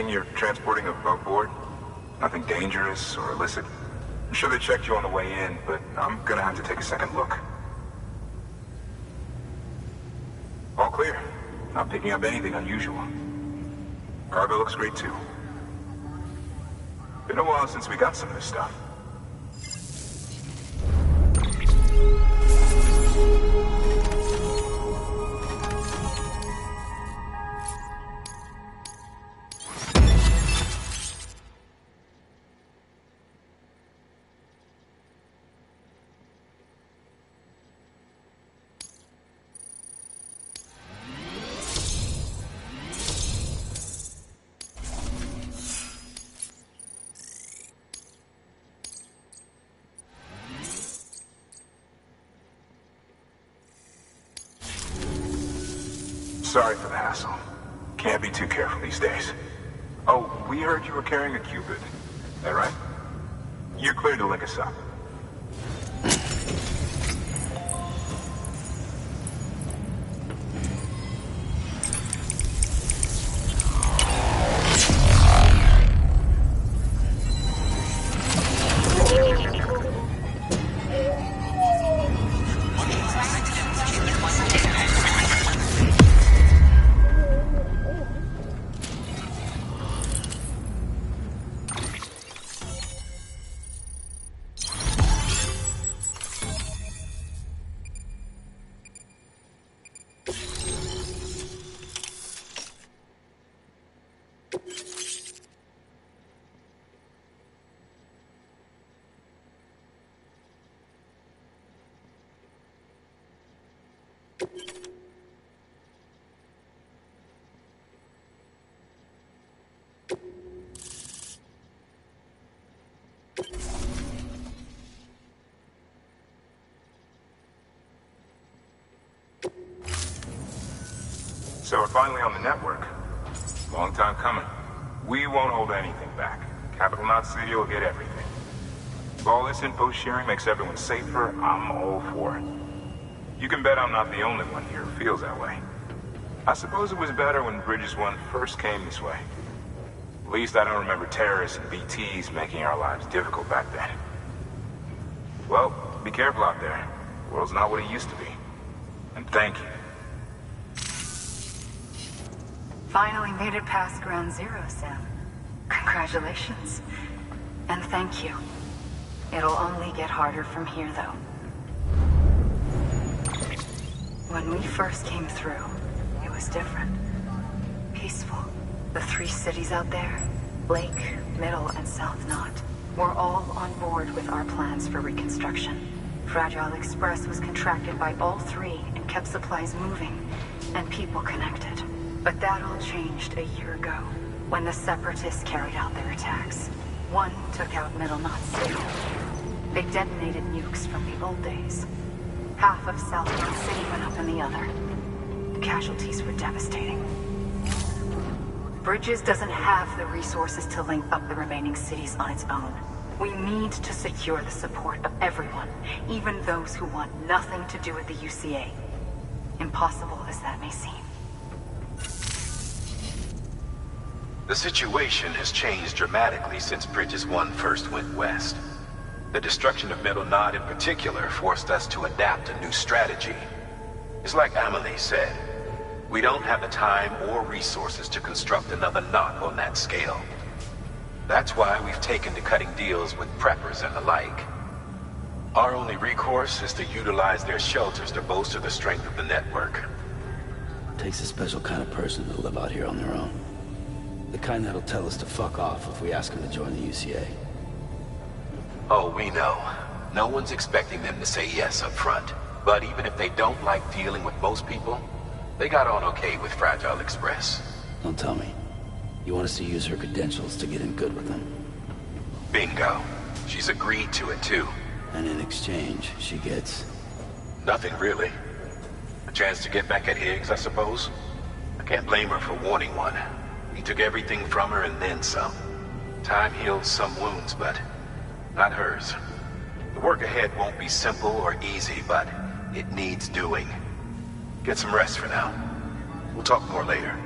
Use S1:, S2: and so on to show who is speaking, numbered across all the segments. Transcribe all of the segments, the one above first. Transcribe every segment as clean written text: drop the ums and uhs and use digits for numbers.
S1: You're transporting above board? Nothing dangerous or illicit? I'm sure they checked you on the way in, but I'm gonna have to take a second look. All clear. Not picking up anything unusual. Cargo looks great too. Been a while since we got some of this stuff. Sorry for the hassle. Can't be too careful these days. Oh, we heard you were carrying a Cupid. Is that right? You're clear to link us up. So we're finally on the network. Long time coming. We won't hold anything back. Capital Knot City will get everything. If all this info sharing makes everyone safer, I'm all for it. You can bet I'm not the only one here who feels that way. I suppose it was better when Bridges 1 first came this way. At least I don't remember terrorists and BTs making our lives difficult back then. Well, be careful out there. The world's not what it used to be. And thank you.
S2: Finally made it past Ground Zero, Sam. Congratulations. And thank you. It'll only get harder from here, though. When we first came through, it was different. Peaceful. The 3 cities out there, Lake, Middle, and South Knot, were all on board with our plans for reconstruction. Fragile Express was contracted by all 3 and kept supplies moving, and people connected. But that all changed a year ago, when the Separatists carried out their attacks. One took out Middle Knot City. They detonated nukes from the old days. Half of South Knot City went up in the other. The casualties were devastating. Bridges doesn't have the resources to link up the remaining cities on its own. We need to secure the support of everyone, even those who want nothing to do with the UCA. Impossible as that may seem.
S3: The situation has changed dramatically since Bridges 1 first went west. The destruction of Middle Knot in particular forced us to adapt a new strategy. It's like Amelie said, we don't have the time or resources to construct another knot on that scale. That's why we've taken to cutting deals with preppers and the like. Our only recourse is to utilize their shelters to bolster the strength of the network.
S4: Takes a special kind of person to live out here on their own. The kind that'll tell us to fuck off if we ask them to join the UCA.
S3: Oh, we know. No one's expecting them to say yes up front. But even if they don't like dealing with most people, they got on okay with Fragile Express.
S4: Don't tell me. You want us to use her credentials to get in good with them?
S3: Bingo. She's agreed to it too.
S4: And in exchange, she gets...
S3: Nothing really. A chance to get back at Higgs, I suppose. I can't blame her for wanting one. He took everything from her and then some. Time heals some wounds, but not hers. The work ahead won't be simple or easy, but it needs doing. Get some rest for now. We'll talk more later.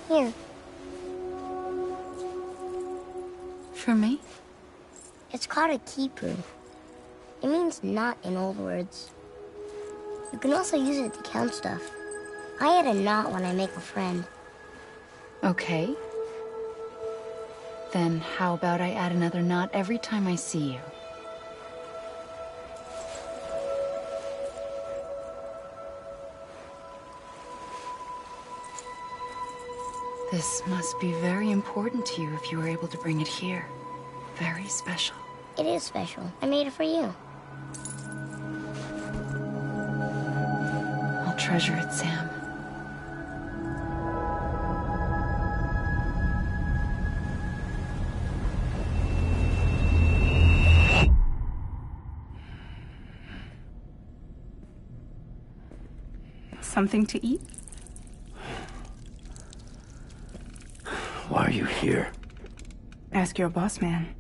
S5: Here.
S2: For me?
S5: It's called a keeper. It means knot in old words. You can also use it to count stuff. I add a knot when I make a friend.
S2: Okay. Then how about I add another knot every time I see you? This must be very important to you if you were able to bring it here. Very special.
S5: It is special. I made it for you.
S2: I'll treasure it, Sam.
S6: Something to eat?
S4: Why are you here?
S6: Ask your boss man.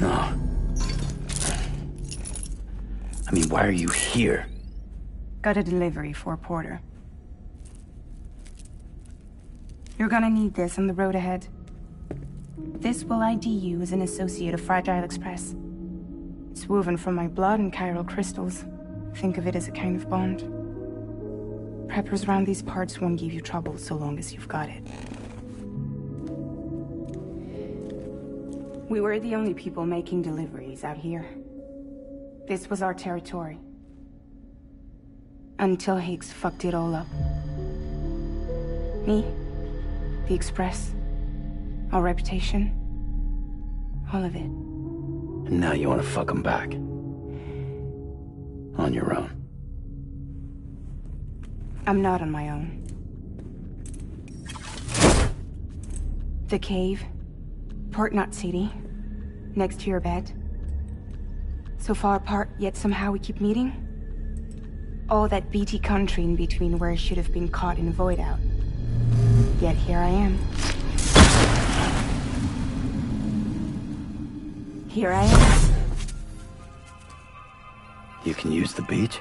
S4: No. I mean, why are you here?
S6: Got a delivery for a porter. You're gonna need this on the road ahead. This will ID you as an associate of Fragile Express. It's woven from my blood and chiral crystals. Think of it as a kind of bond. Preppers around these parts won't give you trouble so long as you've got it. We were the only people making deliveries out here. This was our territory. Until Higgs fucked it all up. Me, the Express, our reputation, all of it.
S4: And now you want to fuck them back. On your own.
S6: I'm not on my own. The cave, Port Knot City, next to your bed. So far apart, yet somehow we keep meeting. All that BT country in between where I should have been caught in a void out. Yet here I am. Here I am.
S4: You can use the beach?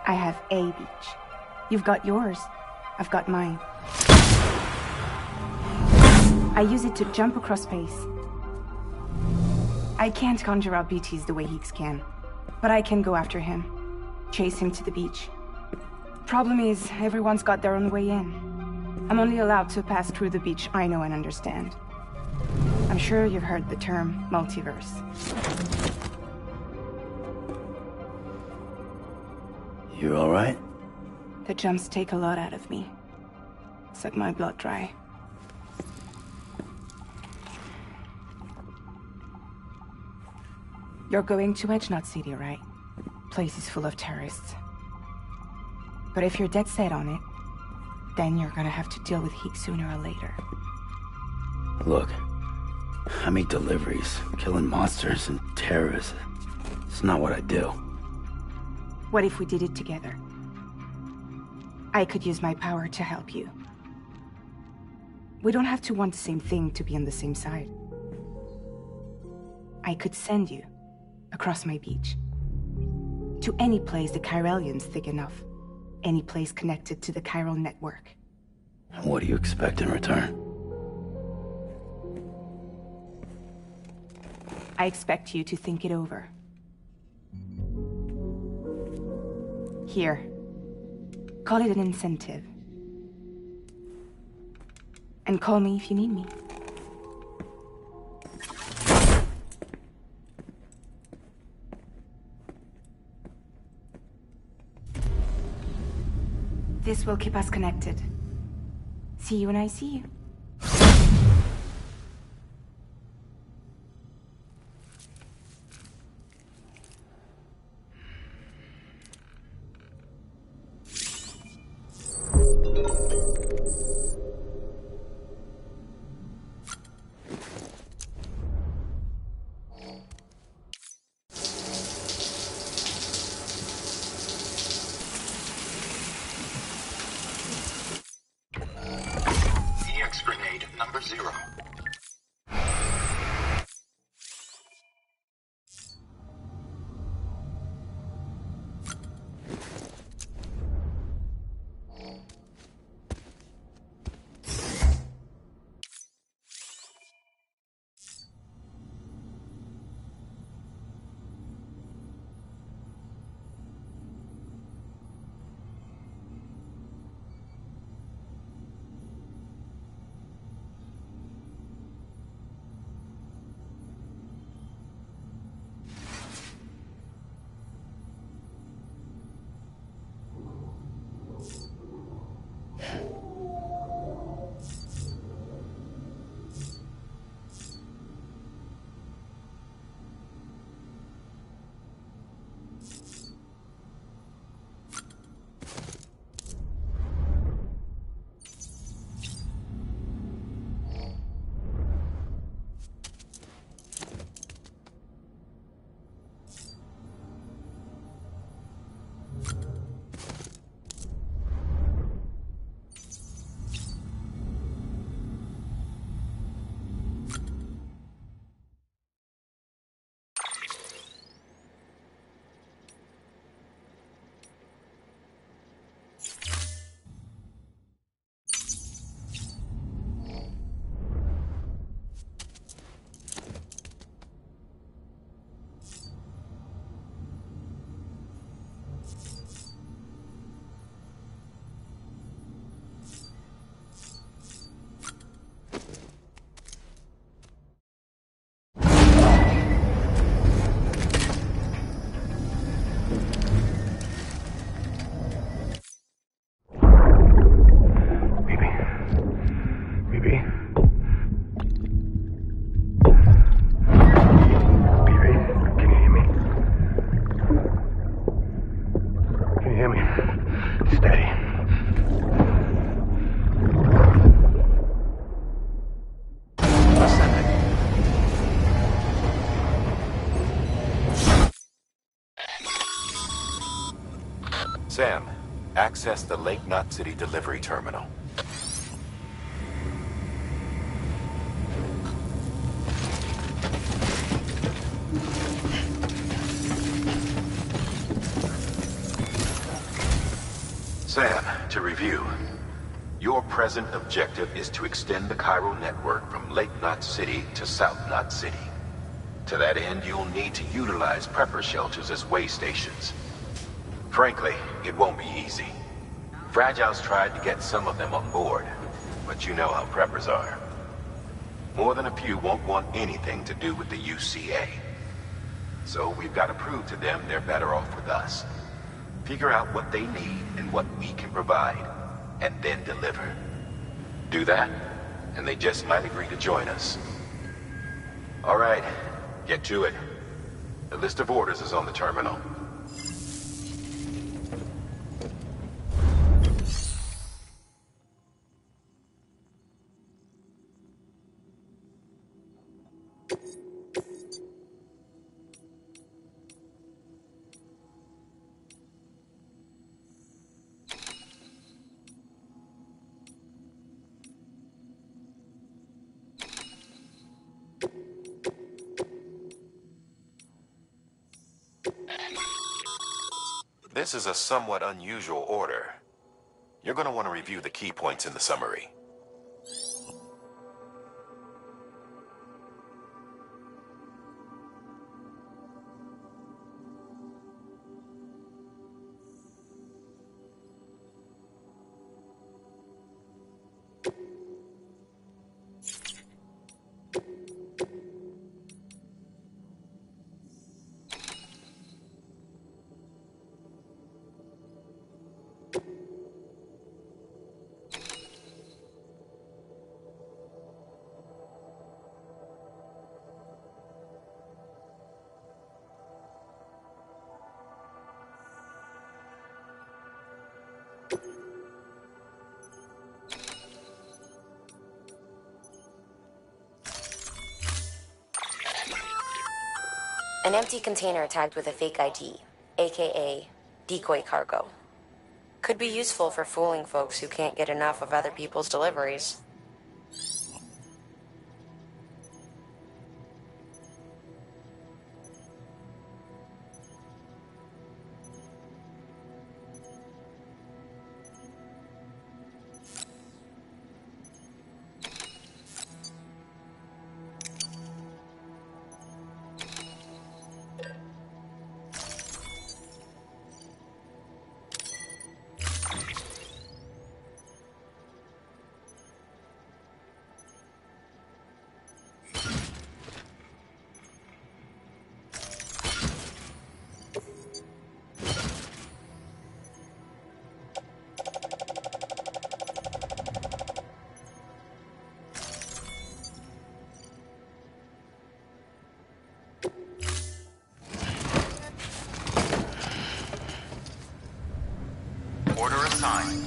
S6: I have a beach. You've got yours. I've got mine. I use it to jump across space. I can't conjure up BTs the way Higgs can, but I can go after him, chase him to the beach. Problem is, everyone's got their own way in. I'm only allowed to pass through the beach I know and understand. I'm sure you've heard the term multiverse.
S4: You all right?
S6: The jumps take a lot out of me. Suck my blood dry. You're going to Edge Knot City, right? Place is full of terrorists. But if you're dead set on it, then you're gonna have to deal with Higgs sooner or later.
S4: Look, I make deliveries, killing monsters and terrorists. It's not what I do.
S6: What if we did it together? I could use my power to help you. We don't have to want the same thing to be on the same side. I could send you across my beach. To any place the Chiralian's thick enough. Any place connected to the chiral network.
S4: What do you expect in return?
S6: I expect you to think it over. Here. Call it an incentive. And call me if you need me. This will keep us connected. See you when I see you.
S3: Grenade number 0. Sam, access the Lake Knot City delivery terminal. Sam, to review. Your present objective is to extend the chiral network from Lake Knot City to South Knot City. To that end, you'll need to utilize prepper shelters as way stations. Frankly, it won't be easy. Fragile's tried to get some of them on board, but you know how preppers are. More than a few won't want anything to do with the UCA. So we've got to prove to them they're better off with us. Figure out what they need and what we can provide, and then deliver. Do that, and they just might agree to join us. All right, get to it. The list of orders is on the terminal. This is a somewhat unusual order. You're going to want to review the key points in the summary.
S7: An empty container tagged with a fake ID, aka decoy cargo. Could be useful for fooling folks who can't get enough of other people's deliveries.
S8: Order assigned.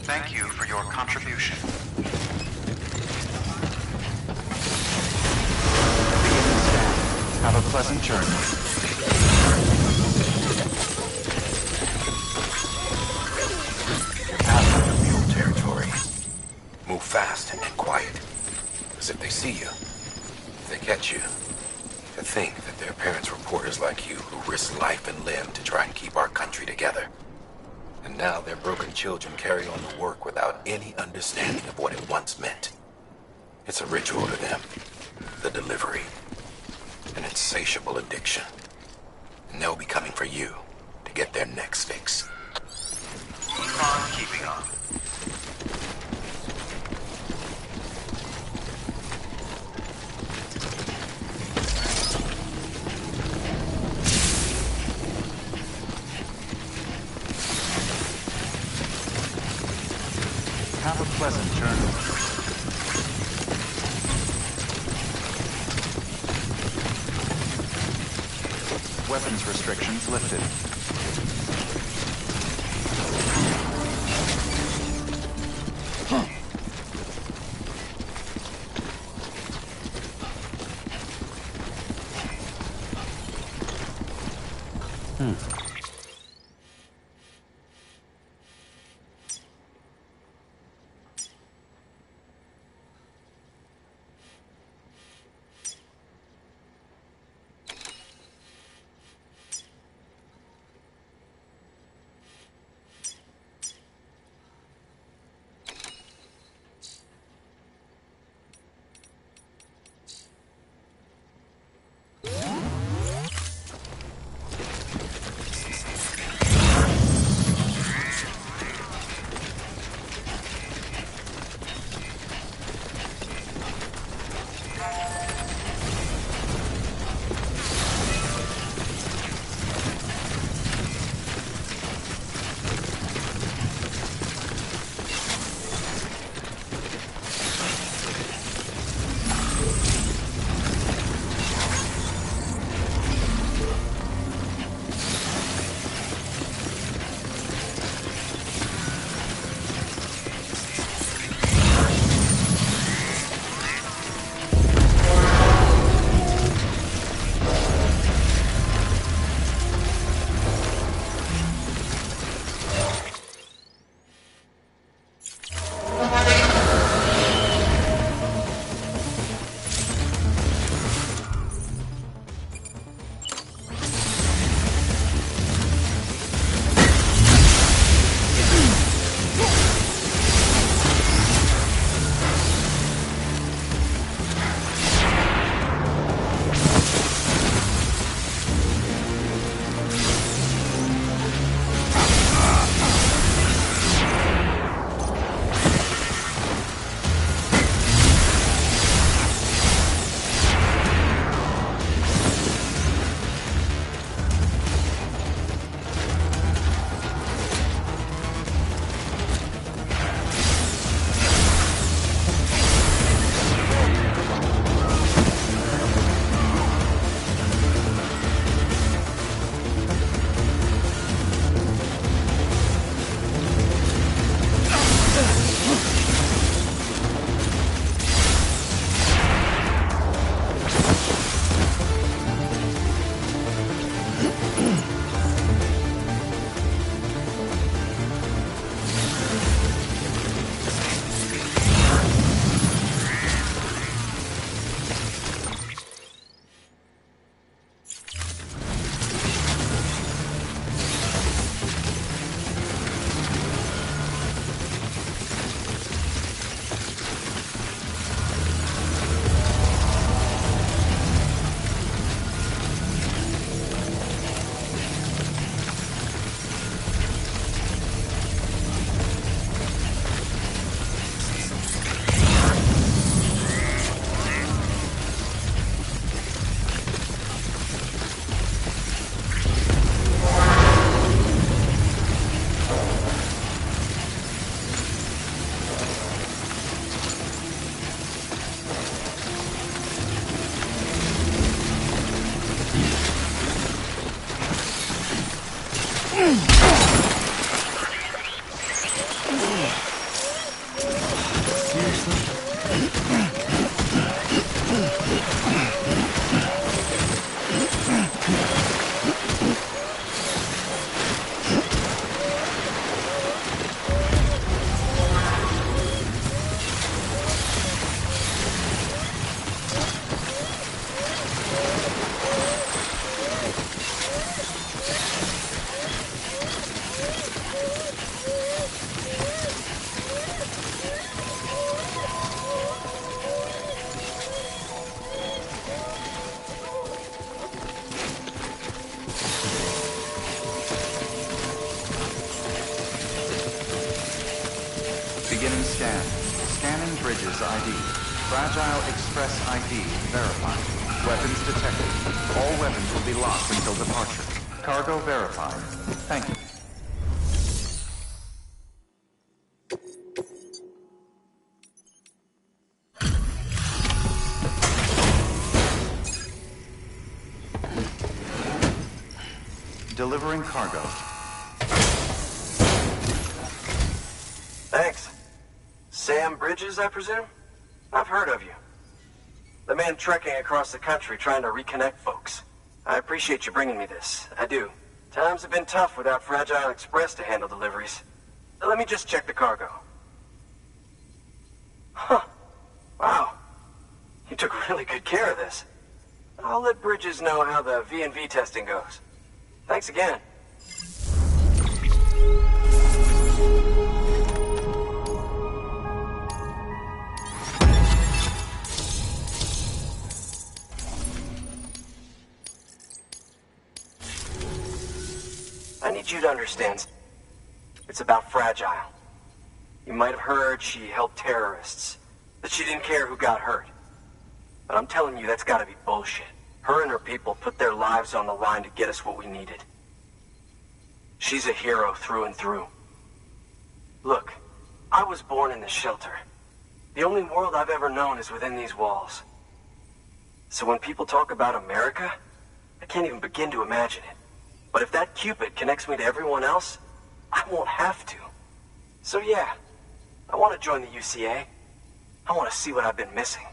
S8: Thank you for your contribution. Have a pleasant journey.
S3: You're passing through mule territory. Move fast and quiet. Because if they see you, they can catch you. To think that their parents were reporters like you who risked life and limb to try and keep our country together. And now their broken children carry on the work without any understanding of what it once meant. It's a ritual to them, the delivery, an insatiable addiction. And they'll be coming for you to get their next fix.
S8: Keep on keeping on. Have a pleasant journey. Weapons restrictions lifted. scanned. Scanning bridges ID. Fragile Express ID verified. Weapons detected. All weapons will be locked until departure. Cargo verified. Thank you. Delivering cargo.
S9: Thanks. Sam Bridges, I presume? I've heard of you. The man trekking across the country trying to reconnect folks. I appreciate you bringing me this. I do. Times have been tough without Fragile Express to handle deliveries. Let me just check the cargo. Huh. Wow. You took really good care of this. I'll let Bridges know how the V&V testing goes. Thanks again. I need you to understand. It's about Fragile. You might have heard she helped terrorists, that she didn't care who got hurt. But I'm telling you, that's gotta be bullshit. Her and her people put their lives on the line to get us what we needed. She's a hero through and through. Look, I was born in this shelter. The only world I've ever known is within these walls. So when people talk about America, I can't even begin to imagine it. But if that Cupid connects me to everyone else, I won't have to. So yeah, I want to join the UCA. I want to see what I've been missing.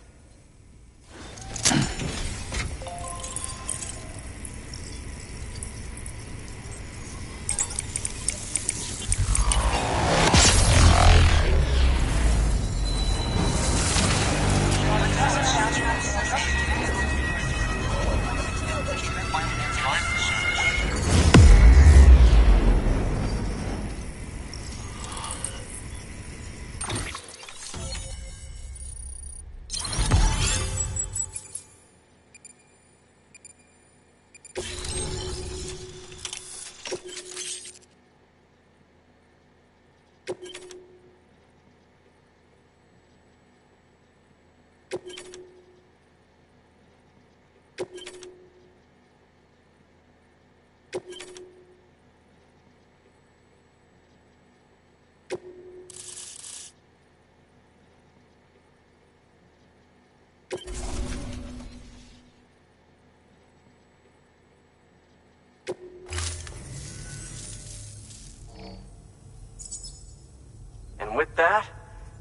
S9: And with that,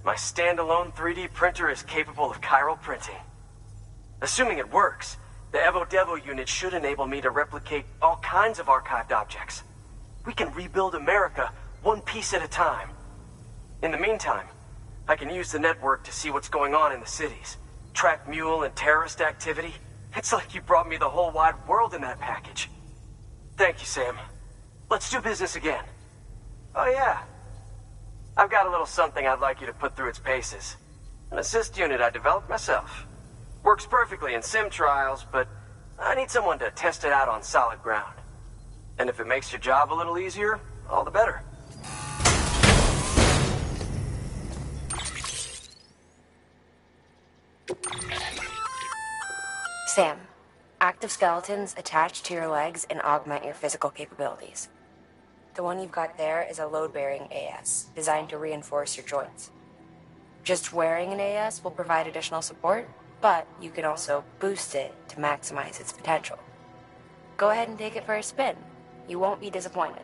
S9: my standalone 3D printer is capable of chiral printing. Assuming it works, the Evo Devo unit should enable me to replicate all kinds of archived objects. We can rebuild America one piece at a time. In the meantime, I can use the network to see what's going on in the cities, track mule and terrorist activity. It's like you brought me the whole wide world in that package. Thank you, Sam. Let's do business again. Oh yeah. I've got a little something I'd like you to put through its paces. An assist unit I developed myself. Works perfectly in sim trials, but I need someone to test it out on solid ground. And if it makes your job a little easier, all the better.
S7: Sam, active skeletons attach to your legs and augment your physical capabilities. The one you've got there is a load-bearing AS, designed to reinforce your joints. Just wearing an AS will provide additional support, but you can also boost it to maximize its potential. Go ahead and take it for a spin. You won't be disappointed.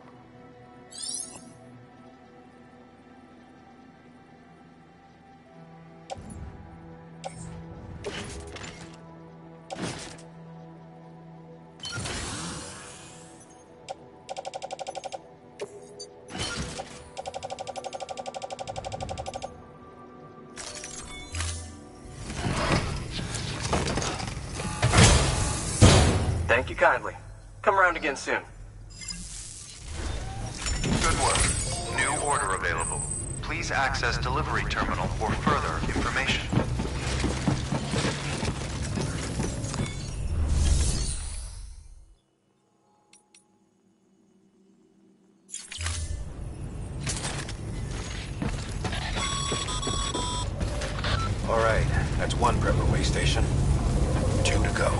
S9: Thank you kindly. Come around again soon.
S8: Good work. New order available. Please access delivery terminal for further information.
S3: All right, that's one prepper way station. 2 to go.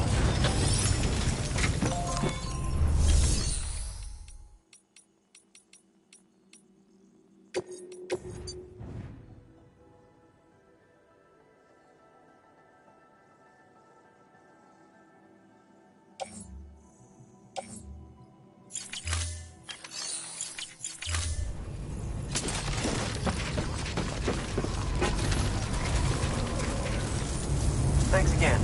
S9: Thanks again.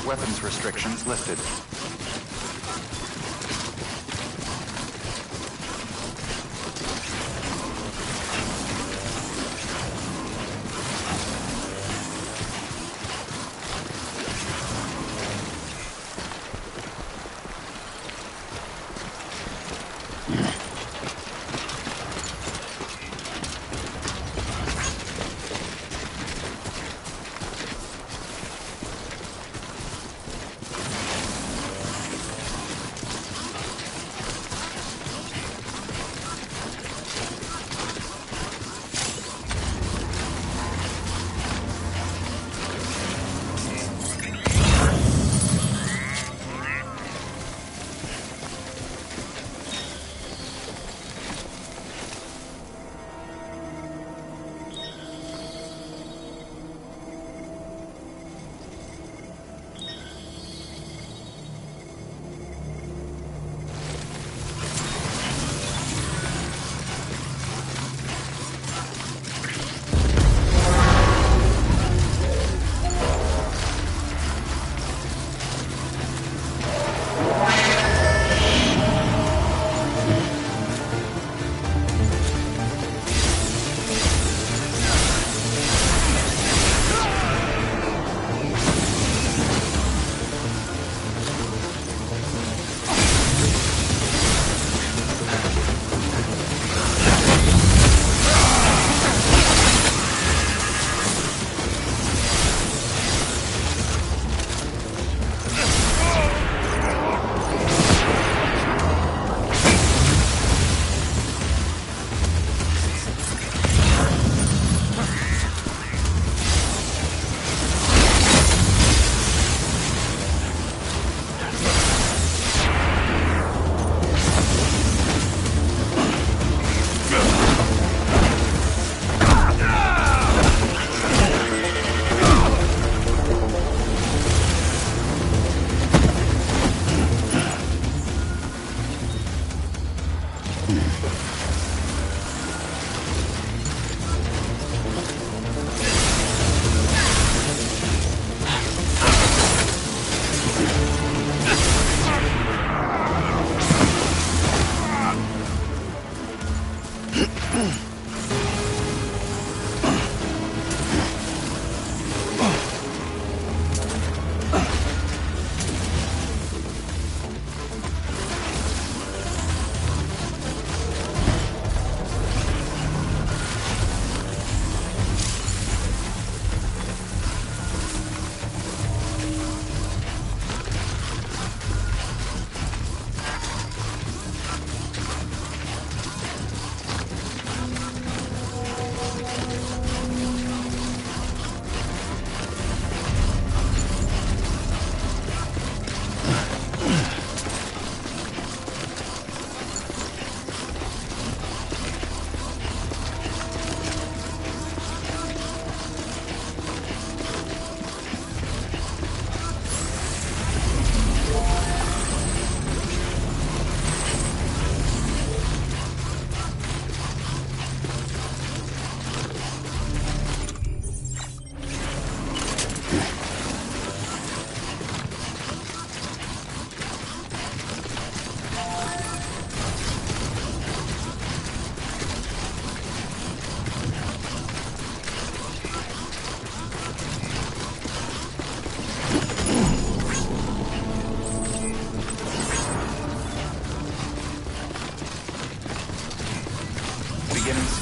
S8: Weapons restrictions lifted.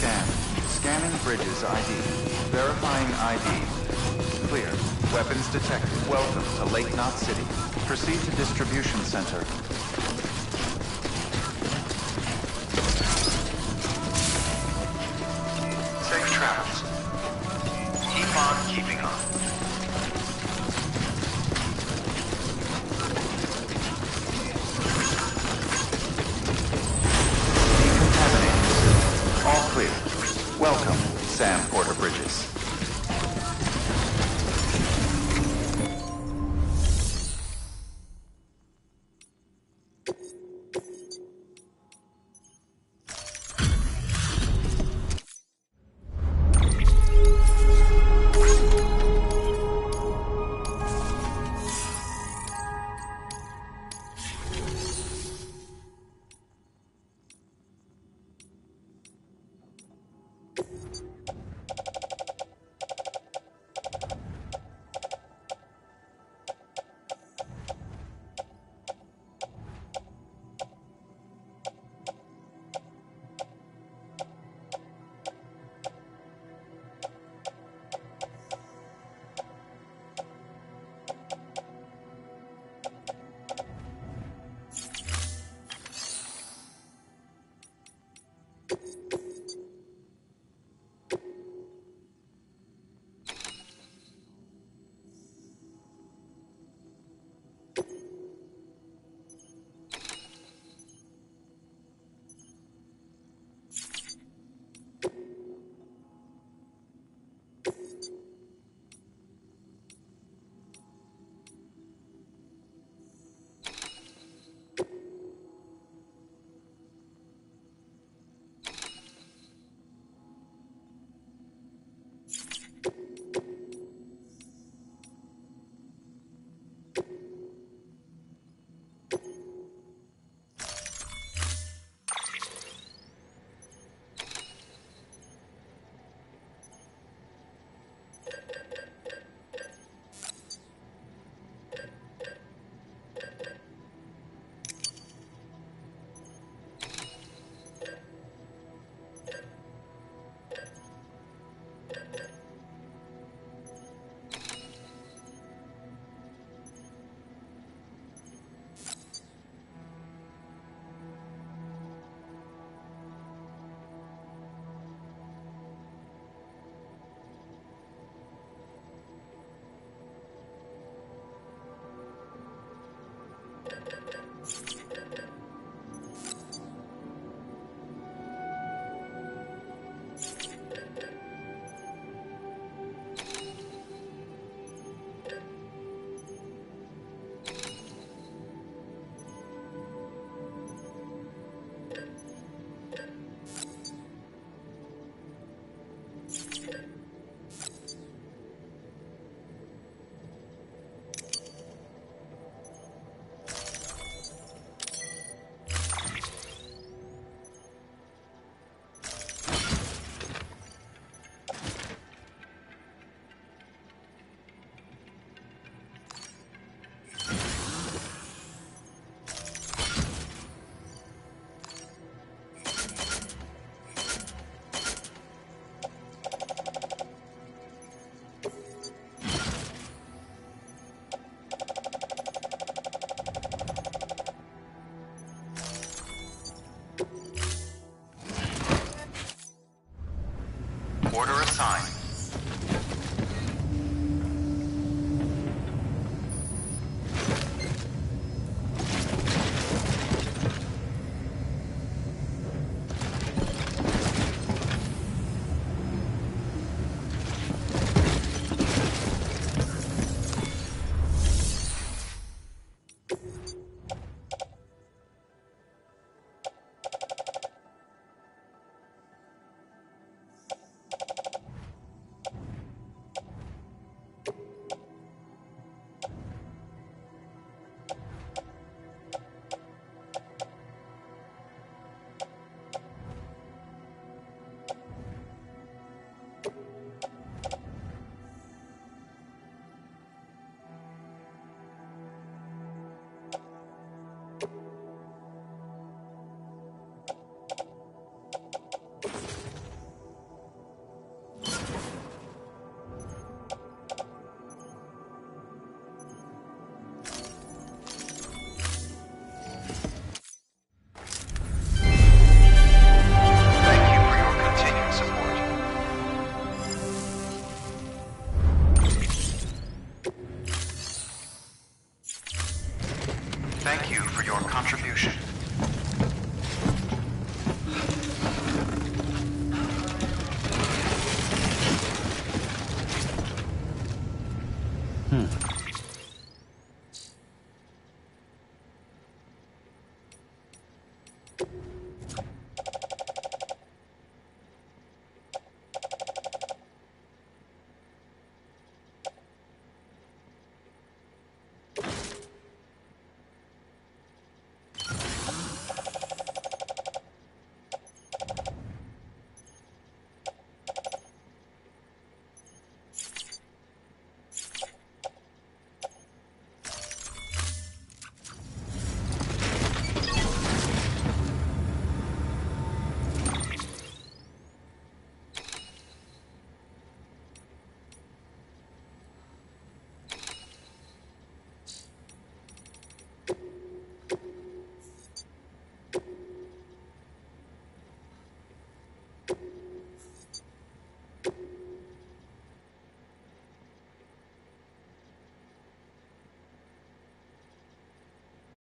S8: Scan. Scanning bridges ID. Verifying ID. Clear. Weapons detected. Welcome to Lake Knot City. Proceed to distribution center.
S3: Safe travels. Keep on keeping on.
S8: Decontaminating. All clear. Welcome, Sam Porter Bridges. for your contribution.